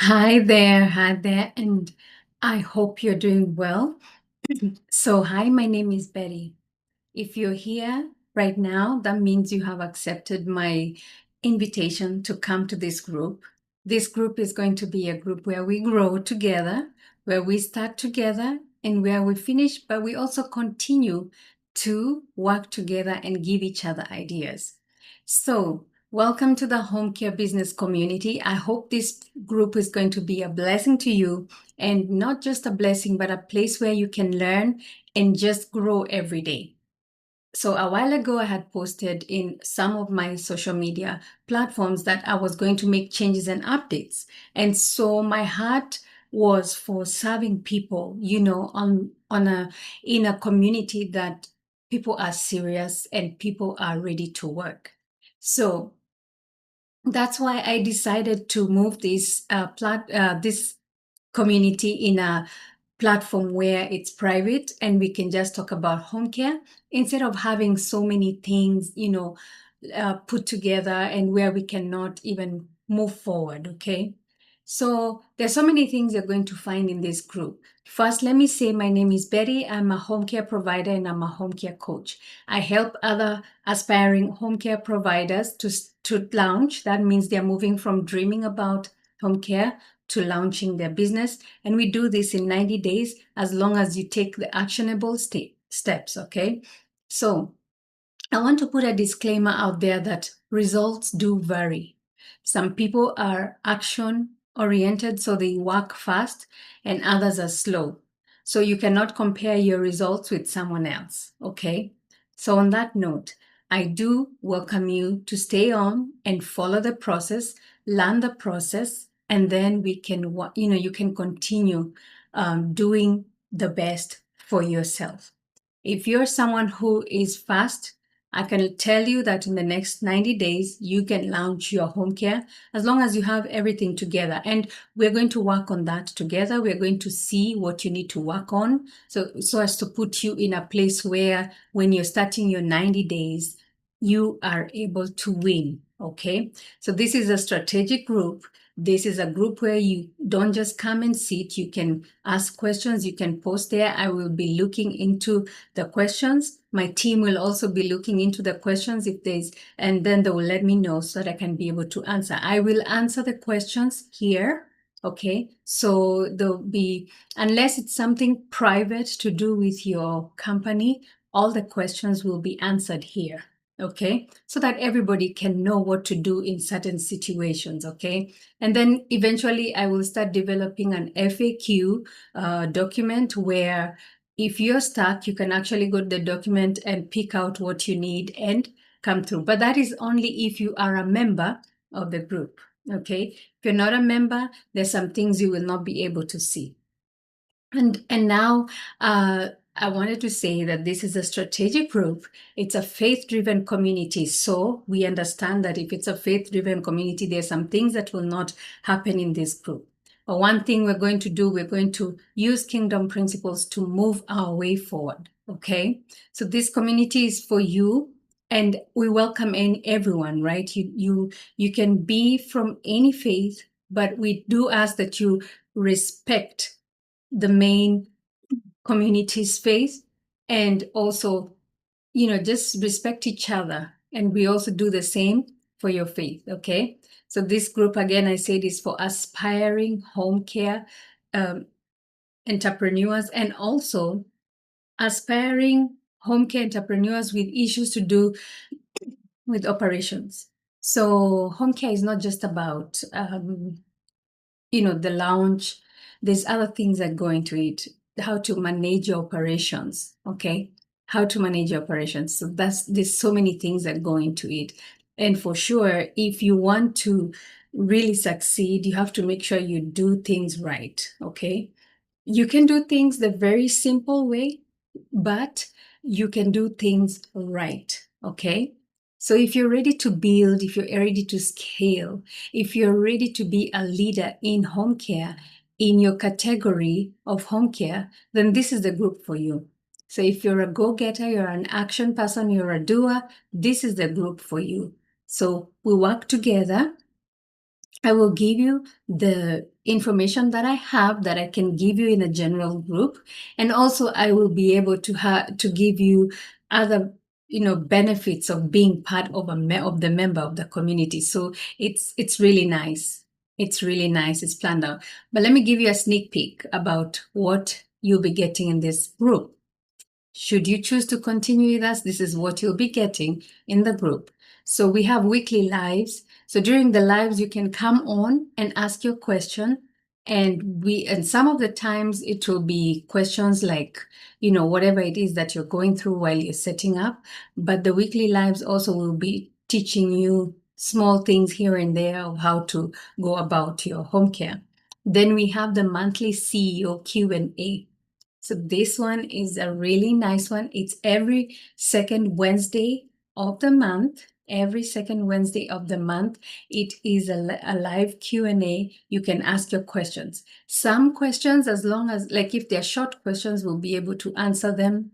Hi there, and I hope you're doing well. So, hi, my name is Betty. If you're here right now, that means you have accepted my invitation to come to this group. This group is going to be a group where we grow together, where we start together, and where we finish, but we also continue to work together and give each other ideas. So, welcome to the home care business community. I hope this group is going to be a blessing to you, and not just a blessing, but a place where you can learn and just grow every day. So a while ago, I had posted in some of my social media platforms that I was going to make changes and updates. And so my heart was for serving people, in a community that people are serious and people are ready to work. So that's why I decided to move this community in a platform where it's private and we can just talk about home care instead of having so many things, put together and where we cannot even move forward. Okay. So there's so many things you're going to find in this group. First, let me say my name is Betty. I'm a home care provider and I'm a home care coach. I help other aspiring home care providers to launch. That means they're moving from dreaming about home care to launching their business. And we do this in 90 days as long as you take the actionable steps. Okay. So I want to put a disclaimer out there that results do vary. Some people are action oriented, so they work fast, and others are slow. So you cannot compare your results with someone else. Okay. So, on that note, I do welcome you to stay on and follow the process, learn the process, and then you can continue doing the best for yourself. If you're someone who is fast, I can tell you that in the next 90 days, you can launch your home care as long as you have everything together. And we're going to work on that together. We're going to see what you need to work on so as to put you in a place where when you're starting your 90 days, you are able to win. Okay. So this is a strategic group. This is a group where you don't just come and sit. You can ask questions. You can post there. I will be looking into the questions. My team will also be looking into the questions and then they will let me know so that I can be able to answer. I will answer the questions here. Okay. So there'll be, unless it's something private to do with your company, all the questions will be answered here. Okay. So that everybody can know what to do in certain situations. Okay. And then eventually I will start developing an FAQ document where if you're stuck, you can actually go to the document and pick out what you need and come through. But that is only if you are a member of the group. Okay. If you're not a member, there's some things you will not be able to see. And now I wanted to say that this is a strategic group. It's a faith-driven community. So we understand that if it's a faith-driven community, there's some things that will not happen in this group. But one thing we're going to do, we're going to use kingdom principles to move our way forward. Okay. So this community is for you. And we welcome everyone, right? You can be from any faith, but we do ask that you respect the main community space and also just respect each other, and we also do the same for your faith. Okay, so this group, again, I said, is for aspiring home care entrepreneurs and also aspiring home care entrepreneurs with issues to do with operations. So home care is not just about the lounge. There's other things that go into it. How to manage your operations. Okay. How to manage your operations. So there's so many things that go into it. And for sure, if you want to really succeed, you have to make sure you do things right. Okay. You can do things the very simple way, but you can do things right. Okay. So if you're ready to build, if you're ready to scale, if you're ready to be a leader in home care, in your category of home care, then this is the group for you. So if you're a go-getter, you're an action person, you're a doer, this is the group for you. So we work together I will give you the information that I have that I can give you in a general group, and also I will be able to give you other benefits of being part of of the member of the community. So it's really nice. It's really nice. It's planned out. But let me give you a sneak peek about what you'll be getting in this group. Should you choose to continue with us, this is what you'll be getting in the group. So we have weekly lives. So during the lives, you can come on and ask your question. And some of the times it will be questions like, whatever it is that you're going through while you're setting up. But the weekly lives also will be teaching you small things here and there of how to go about your home care. Then we have the monthly CEO Q&A. So this one is a really nice one. It's every second Wednesday of the month. Every second Wednesday of the month, it is a live Q&A. You can ask your questions. Some questions, as long as, like if they're short questions, we'll be able to answer them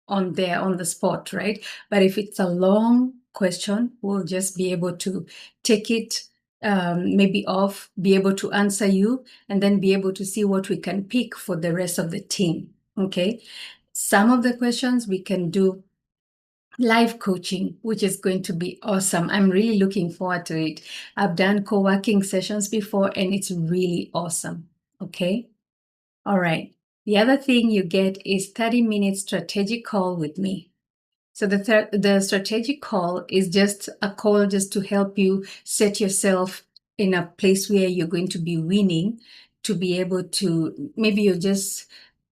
on the spot, right? But if it's a long question, we'll just be able to take it maybe off, be able to answer you, and then be able to see what we can pick for the rest of the team. Okay. Some of the questions we can do live coaching, which is going to be awesome. I'm really looking forward to it. I've done co-working sessions before and it's really awesome. Okay. All right. The other thing you get is 30-minute strategic call with me. So the strategic call is just a call just to help you set yourself in a place where you're going to be winning, to be able to, maybe you're just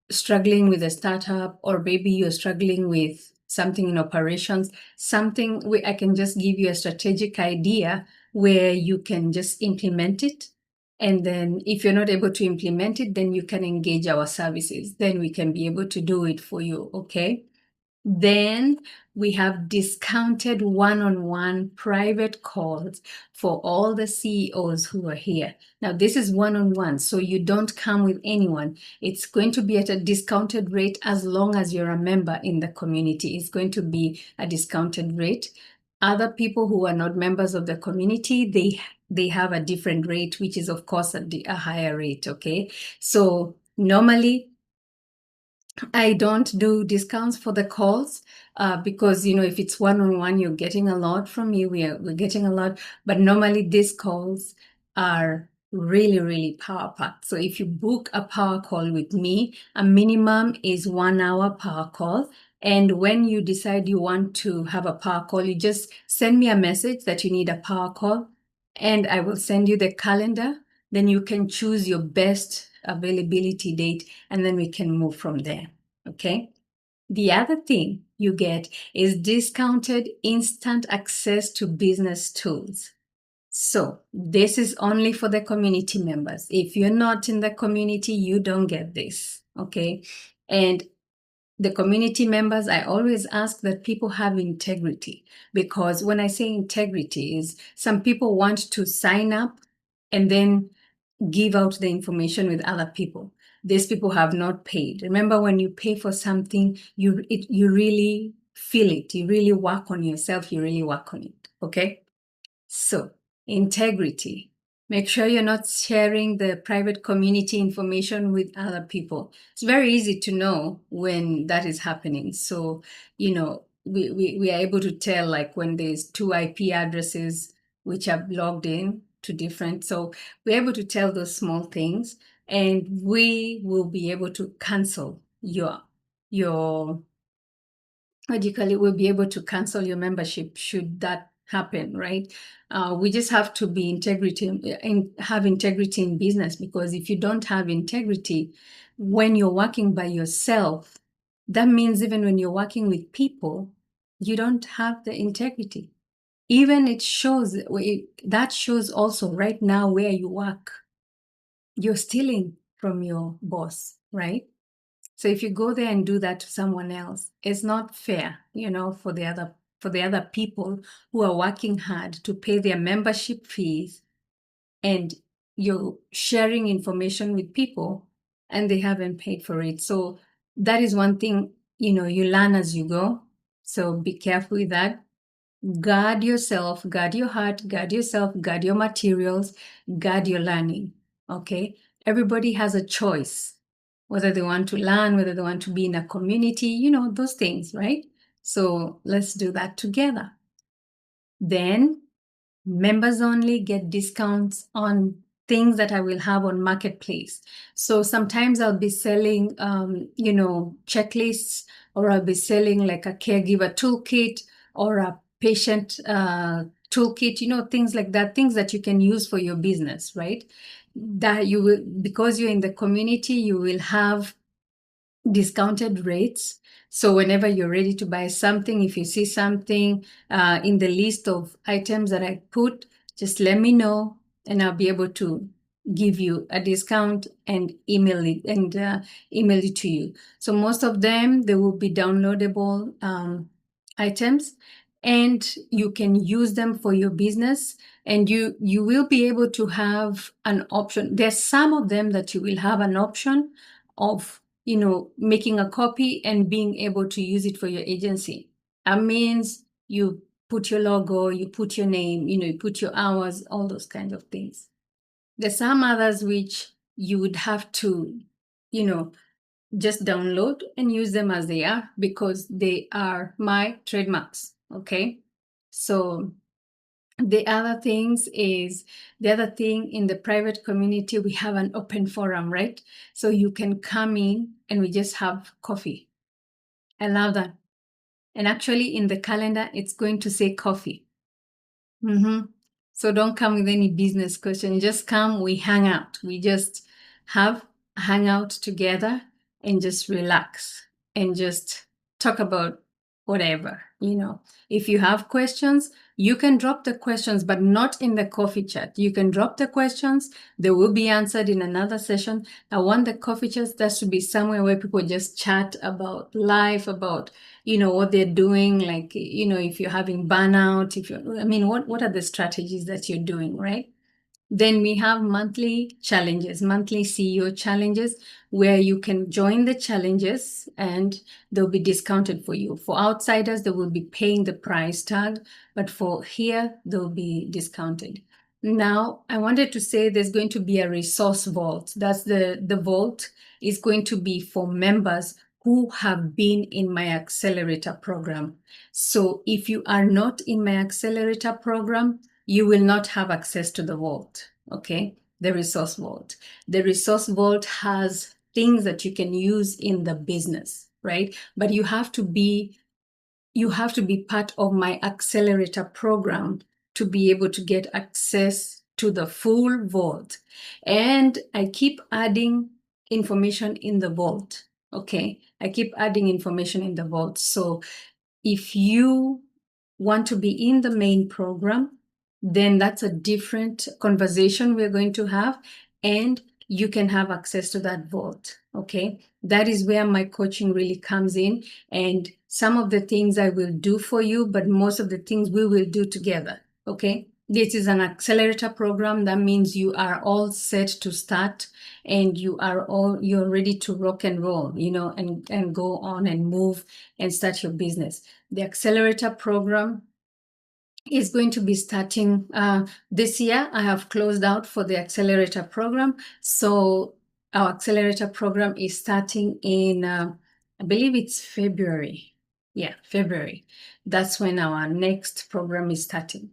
struggling with a startup, or maybe you're struggling with something in operations, something where I can just give you a strategic idea where you can just implement it. And then if you're not able to implement it, then you can engage our services. Then we can be able to do it for you. Okay. Then we have discounted one-on-one private calls for all the CEOs who are here. Now, this is one-on-one, so you don't come with anyone. It's going to be at a discounted rate as long as you're a member in the community. It's going to be a discounted rate. Other people who are not members of the community, they have a different rate, which is, of course, a higher rate, okay? So normally, I don't do discounts for the calls because, if it's one-on-one, you're getting a lot from me. We're getting a lot, but normally these calls are really, really power packed. So if you book a power call with me, a minimum is 1 hour power call. And when you decide you want to have a power call, you just send me a message that you need a power call, and I will send you the calendar. Then you can choose your best availability date, and then we can move from there. Okay. The other thing you get is discounted instant access to business tools. So this is only for the community members. If you're not in the community, you don't get this. Okay. And the community members, I always ask that people have integrity, because when I say integrity is some people want to sign up and then give out the information with other people. These people have not paid. Remember, when you pay for something, you really feel it. You really work on yourself. You really work on it. Okay. So, integrity. Make sure you're not sharing the private community information with other people. It's very easy to know when that is happening. So, we are able to tell, like when there's 2 IP addresses which are logged in to different. So we're able to tell those small things, and we will be able to cancel your what do you call it? We'll be able to cancel your membership should that happen, right? We just have to be have integrity in business, because if you don't have integrity when you're working by yourself, that means even when you're working with people, you don't have the integrity. Even that shows also right now where you work. You're stealing from your boss, right? So if you go there and do that to someone else, it's not fair, for the other people who are working hard to pay their membership fees, and you're sharing information with people and they haven't paid for it. So that is one thing, you learn as you go. So be careful with that. Guard yourself, guard your heart, guard yourself, guard your materials, guard your learning. Okay? Everybody has a choice whether they want to learn, whether they want to be in a community, those things, right? So let's do that together. Then members only get discounts on things that I will have on Marketplace. So sometimes I'll be selling, checklists, or I'll be selling like a caregiver toolkit or a patient toolkit, things like that, things that you can use for your business, right? That you will, because you're in the community, you will have discounted rates. So whenever you're ready to buy something, if you see something in the list of items that I put, just let me know and I'll be able to give you a discount and email it to you. So most of them, they will be downloadable items, and you can use them for your business, and you will be able to have an option. There's some of them that you will have an option of making a copy and being able to use it for your agency. That means you put your logo, you put your name, you put your hours, all those kinds of things. There's some others which you would have to, just download and use them as they are, because they are my trademarks. Okay. So the other thing in the private community, we have an open forum, right? So you can come in and we just have coffee. I love that. And actually in the calendar, it's going to say coffee. So don't come with any business question. Just come, we hang out. We just hang out together and just relax and just talk about whatever, If you have questions, you can drop the questions, but not in the coffee chat. You can drop the questions. They will be answered in another session. I want the coffee chat, that should be somewhere where people just chat about life, about, what they're doing. Like, if you're having burnout, what are the strategies that you're doing, right? Then we have monthly challenges, monthly CEO challenges, where you can join the challenges and they'll be discounted for you. For outsiders, they will be paying the price tag, but for here, they'll be discounted. Now, I wanted to say there's going to be a resource vault. That's the vault is going to be for members who have been in my accelerator program. So if you are not in my accelerator program, you will not have access to the vault, okay? The resource vault. The resource vault has things that you can use in the business, right? But you have to be part of my accelerator program to be able to get access to the full vault. And I keep adding information in the vault, okay? I keep adding information in the vault. So if you want to be in the main program, then that's a different conversation we're going to have, and you can have access to that vault. Okay. That is where my coaching really comes in, and some of the things I will do for you, but most of the things we will do together. Okay. This is an accelerator program. That means you are all set to start and you're ready to rock and roll, and go on and move and start your business. The accelerator program is going to be starting this year. I have closed out for the accelerator program. So our accelerator program is starting in, I believe it's February. Yeah, February. That's when our next program is starting.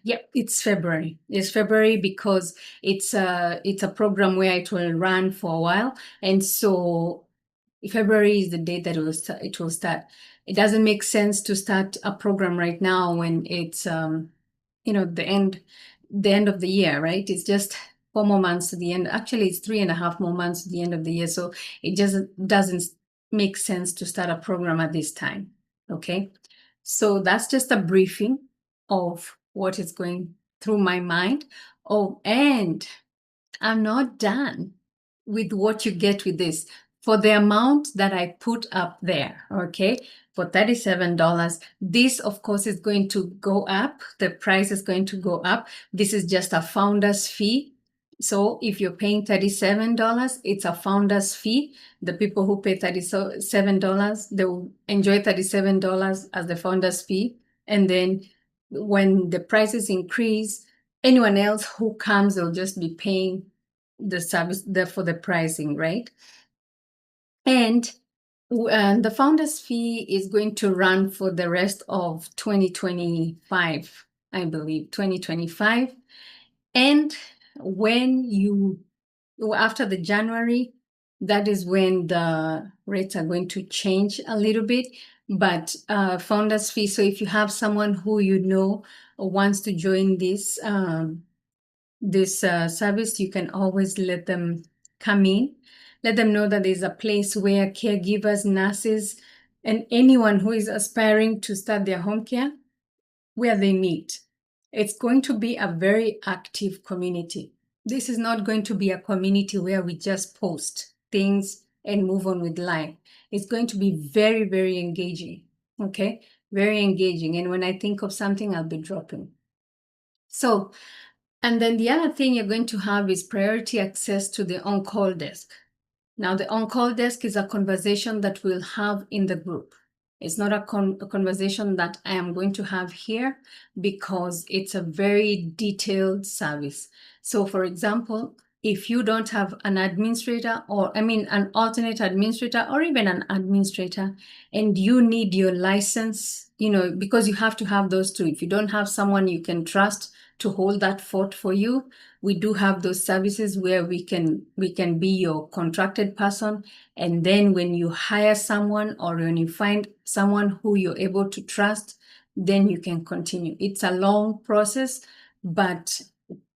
Yep, it's February. It's February because it's a program where it will run for a while, and so February is the date that it will start. It doesn't make sense to start a program right now when it's the end of the year, right? It's just 4 more months to the end. Actually, it's 3.5 more months to the end of the year. So it just doesn't make sense to start a program at this time. Okay. So that's just a briefing of what is going through my mind. Oh, and I'm not done with what you get with this. For the amount that I put up there, okay, for $37, this, of course, is going to go up. The price is going to go up. This is just a founder's fee. So if you're paying $37, it's a founder's fee. The people who pay $37, they will enjoy $37 as the founder's fee. And then when the prices increase, anyone else who comes will just be paying the service for the pricing, right? And the founder's fee is going to run for the rest of 2025, I believe, 2025. And when you, after the January, that is when the rates are going to change a little bit. But founder's fee, so if you have someone who you know wants to join this service, you can always let them come in. Let them know that there's a place where caregivers, nurses, and anyone who is aspiring to start their home care, where they meet. It's going to be a very active community. This is not going to be a community where we just post things and move on with life. It's going to be very, very engaging. Okay? Very engaging. And when I think of something, I'll be dropping. So, and then the other thing you're going to have is priority access to the on-call desk. Now, the on-call desk is a conversation that we'll have in the group. It's not a conversation that I am going to have here because it's a very detailed service. So, for example, if you don't have an administrator an alternate administrator or even an administrator, and you need your license, because you have to have those two. If you don't have someone you can trust to hold that fort for you, we do have those services where we can be your contracted person. And then when you hire someone or when you find someone who you're able to trust, then you can continue. It's a long process, but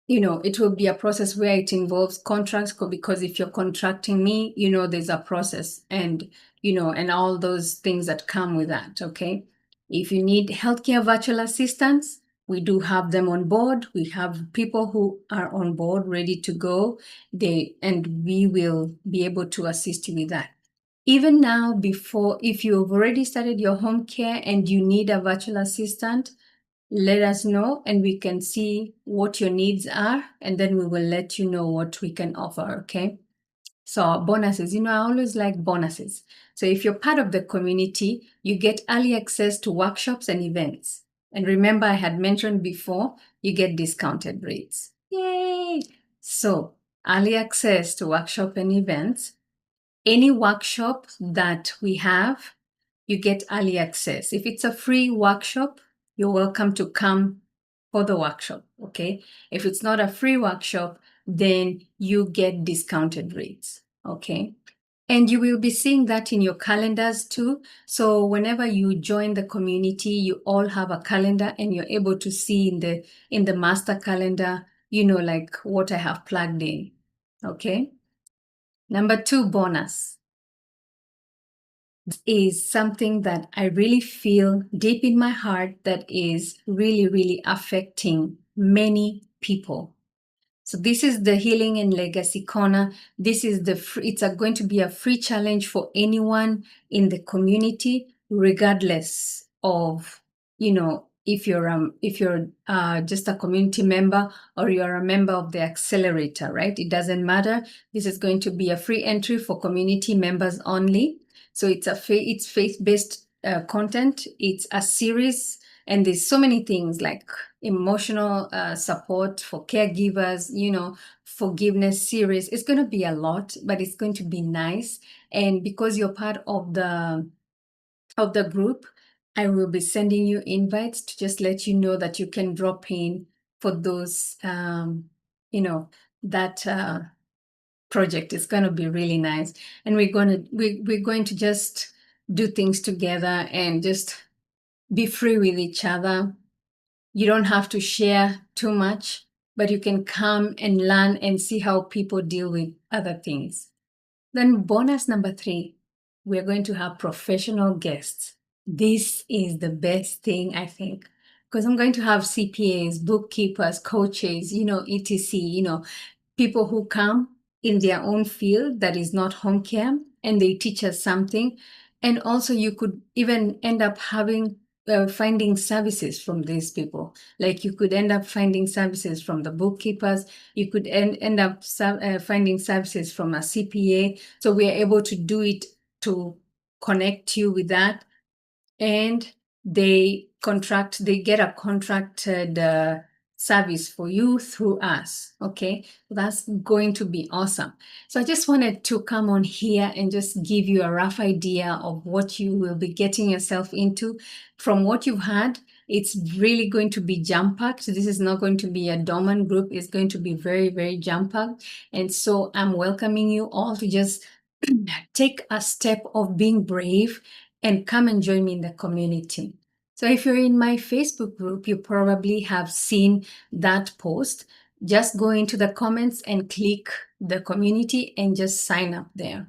it will be a process where it involves contracts, because if you're contracting me, there's a process and all those things that come with that. Okay. If you need healthcare virtual assistants, we do have them on board. We have people who are on board ready to go. And we will be able to assist you with that. Even now, if you've already started your home care and you need a virtual assistant, let us know and we can see what your needs are, and then we will let you know what we can offer. Okay. So bonuses, I always like bonuses. So if you're part of the community, you get early access to workshops and events. And remember, I had mentioned before, you get discounted rates. Yay! So early access to workshop and events. Any workshop that we have, you get early access. If it's a free workshop, you're welcome to come for the workshop, okay? If it's not a free workshop, then you get discounted rates, okay? And you will be seeing that in your calendars too. So whenever you join the community, you all have a calendar and you're able to see in the master calendar, like what I have plugged in, okay? Number 2 bonus is something that I really feel deep in my heart that is really, really affecting many people. So this is the Healing and Legacy Corner. This is it's going to be a free challenge for anyone in the community, regardless of, if you're just a community member or you're a member of the accelerator, right? It doesn't matter. This is going to be a free entry for community members only. So it's faith-based content. It's a series, and there's so many things like emotional support for caregivers, forgiveness series. It's going to be a lot, but it's going to be nice. And because you're part of the group, I will be sending you invites to just let you know that you can drop in for those, that project is going to be really nice. And we're going to just do things together and just be free with each other. You don't have to share too much, but you can come and learn and see how people deal with other things. Then bonus number 3, we're going to have professional guests. This is the best thing, I think, because I'm going to have CPAs, bookkeepers, coaches, etc., people who come in their own field that is not home care, and they teach us something. And also you could even end up having finding services from these people. Like you could end up finding services from the bookkeepers. You could end up finding services from a CPA. So we are able to do it to connect you with that. And they get a contracted service for you through us. Okay, that's going to be awesome. So I just wanted to come on here and just give you a rough idea of what you will be getting yourself into. From what you've had, it's really going to be jam-packed. This is not going to be a dormant group. It's going to be very, very jam-packed. And so I'm welcoming you all to just take a step of being brave and come and join me in the community. So if you're in my Facebook group, you probably have seen that post. Just go into the comments and click the community and just sign up there.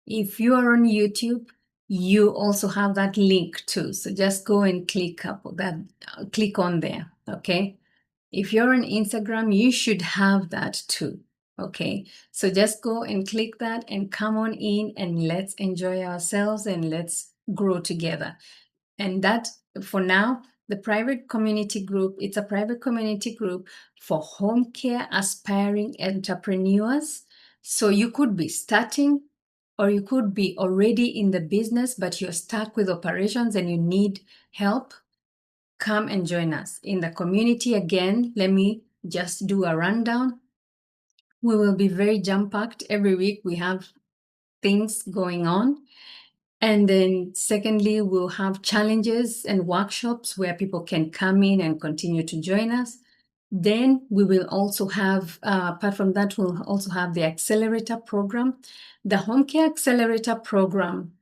If you are on YouTube, you also have that link too. So just go and click on there, okay? If you're on Instagram, you should have that too. Okay, so just go and click that and come on in and let's enjoy ourselves and let's grow together. And that, for now, the private community group, it's a private community group for home care aspiring entrepreneurs. So you could be starting or you could be already in the business, but you're stuck with operations and you need help. Come and join us in the community. Again, let me just do a rundown. We will be very jam-packed. Every week we have things going on. And then secondly, we'll have challenges and workshops where people can come in and continue to join us. Then we will also have, apart from that, we'll also have the accelerator program. The home care accelerator program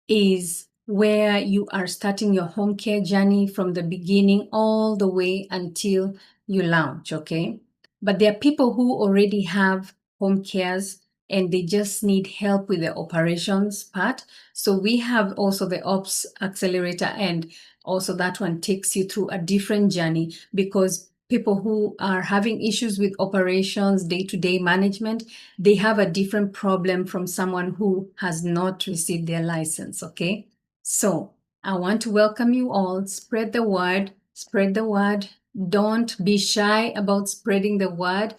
is where you are starting your home care journey from the beginning all the way until you launch, okay? But there are people who already have home cares and they just need help with the operations part. So we have also the Ops Accelerator, and also that one takes you through a different journey because people who are having issues with operations, day-to-day management, they have a different problem from someone who has not received their license, okay? So I want to welcome you all. Spread the word, spread the word. Don't be shy about spreading the word.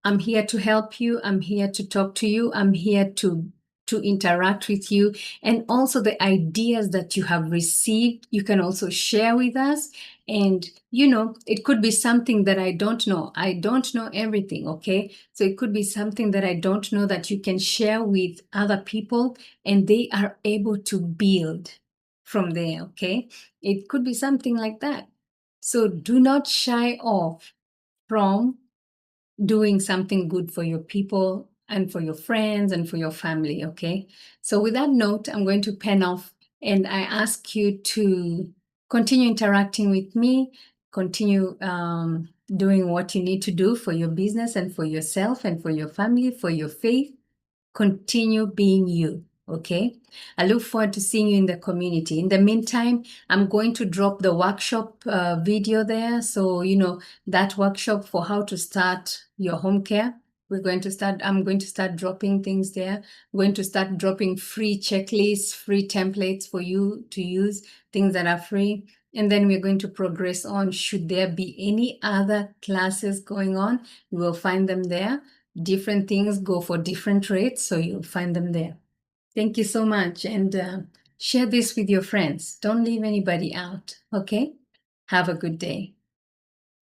I'm here to help you. I'm here to talk to you. I'm here to interact with you. And also the ideas that you have received, you can also share with us. And, it could be something that I don't know. I don't know everything, okay? So it could be something that I don't know that you can share with other people and they are able to build from there, okay? It could be something like that. So do not shy off from doing something good for your people and for your friends and for your family, okay? So with that note, I'm going to pen off and I ask you to continue interacting with me, continue doing what you need to do for your business and for yourself and for your family, for your faith. Continue being you, okay? I look forward to seeing you in the community. In the meantime, I'm going to drop the workshop video there. So, that workshop for how to start your home care. I'm going to start dropping things there. I'm going to start dropping free checklists, free templates for you to use, things that are free. And then we're going to progress on. Should there be any other classes going on, we will find them there. Different things go for different rates, so you'll find them there. Thank you so much, and share this with your friends. Don't leave anybody out, okay? Have a good day.